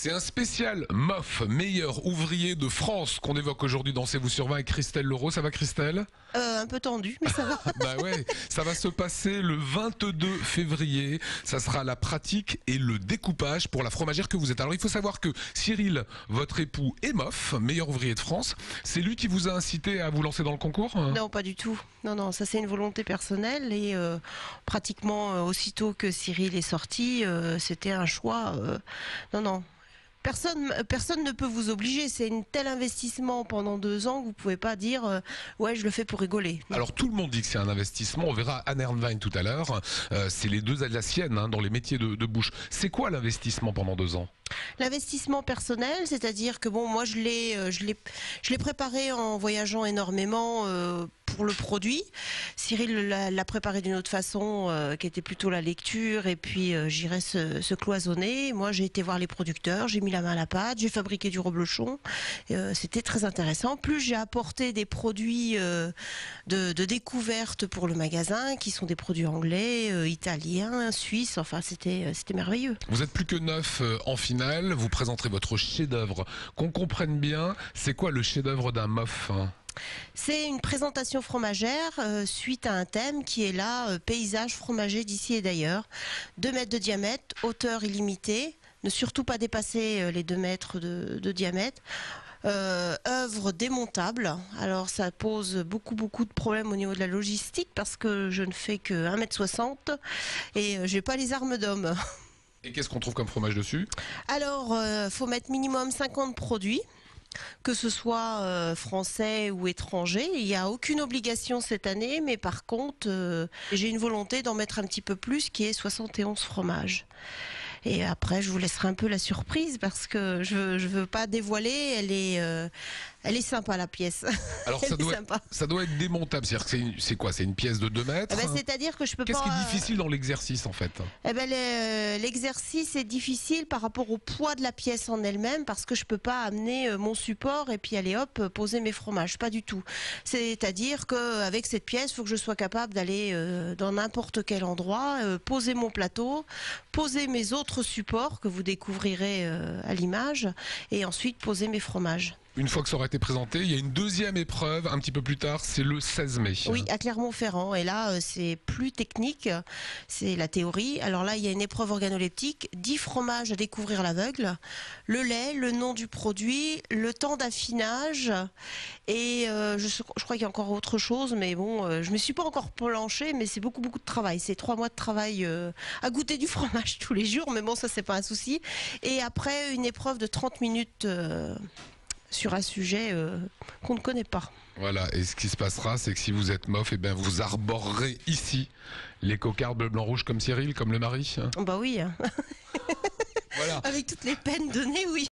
C'est un spécial MOF, meilleur ouvrier de France, qu'on évoque aujourd'hui dans C'est vous sur 20 avec Christelle Leroux. Ça va, Christelle? Un peu tendu, mais ça va. Bah ouais, ça va se passer le 22 février. Ça sera la pratique et le découpage pour la fromagère que vous êtes. Alors il faut savoir que Cyril, votre époux, est MOF, meilleur ouvrier de France. C'est lui qui vous a incité à vous lancer dans le concours? Non, pas du tout. Non, ça c'est une volonté personnelle et pratiquement aussitôt que Cyril est sorti, c'était un choix. Non. Personne ne peut vous obliger. C'est un tel investissement pendant 2 ans que vous pouvez pas dire ouais, je le fais pour rigoler. Alors tout le monde dit que c'est un investissement. On verra Anne Ernwein tout à l'heure. C'est les deux Alsaciennes dans les métiers de bouche. C'est quoi l'investissement pendant 2 ans? L'investissement personnel, c'est-à-dire que bon, moi je l'ai préparé en voyageant énormément pour le produit. Cyril l'a préparé d'une autre façon, qui était plutôt la lecture et puis j'irais se cloisonner. Moi j'ai été voir les producteurs, j'ai mis la main à la pâte, j'ai fabriqué du reblochon. C'était très intéressant. Plus j'ai apporté des produits de découverte pour le magasin, qui sont des produits anglais, italiens, suisses. Enfin c'était merveilleux. Vous êtes plus que 9 en finale. Vous présenterez votre chef-d'œuvre. Qu'on comprenne bien, c'est quoi le chef-d'œuvre d'un MOF? C'est une présentation fromagère suite à un thème qui est là, paysage fromager d'ici et d'ailleurs. 2 mètres de diamètre, hauteur illimitée, ne surtout pas dépasser les 2 mètres de diamètre. Œuvre démontable. Alors ça pose beaucoup de problèmes au niveau de la logistique parce que je ne fais que 1,60 m et j'ai pas les armes d'homme. Et qu'est-ce qu'on trouve comme fromage dessus? Alors, faut mettre minimum 50 produits, que ce soit français ou étranger. Il n'y a aucune obligation cette année, mais par contre, j'ai une volonté d'en mettre un petit peu plus, qui est 71 fromages. Et après, je vous laisserai un peu la surprise parce que je veux pas dévoiler. Elle est sympa la pièce. Alors ça doit être démontable. C'est-à-dire que c'est quoi? C'est une pièce de 2 mètres? C'est-à-dire que je peux pas. Qu'est-ce qui est difficile dans l'exercice en fait? L'exercice est difficile par rapport au poids de la pièce en elle-même parce que je peux pas amener mon support et puis aller hop poser mes fromages. Pas du tout. C'est-à-dire qu'avec cette pièce, il faut que je sois capable d'aller dans n'importe quel endroit, poser mon plateau, poser mes autres supports que vous découvrirez à l'image et ensuite poser mes fromages. Une fois que ça aura été présenté, il y a une deuxième épreuve un petit peu plus tard, c'est le 16 mai. Oui, à Clermont-Ferrand. Et là, c'est plus technique, c'est la théorie. Alors là, il y a une épreuve organoleptique, 10 fromages à découvrir à l'aveugle, le lait, le nom du produit, le temps d'affinage et je crois qu'il y a encore autre chose, mais bon, je me suis pas encore planchée, mais c'est beaucoup de travail. C'est 3 mois de travail à goûter du fromage tous les jours, mais bon, ça c'est pas un souci. Et après, une épreuve de 30 minutes sur un sujet qu'on ne connaît pas. Voilà, et ce qui se passera, c'est que si vous êtes MOF, eh bien vous arborerez ici les cocardes bleu, blanc, rouge comme Cyril, comme le mari. Bah oui. Voilà. Avec toutes les peines données, oui.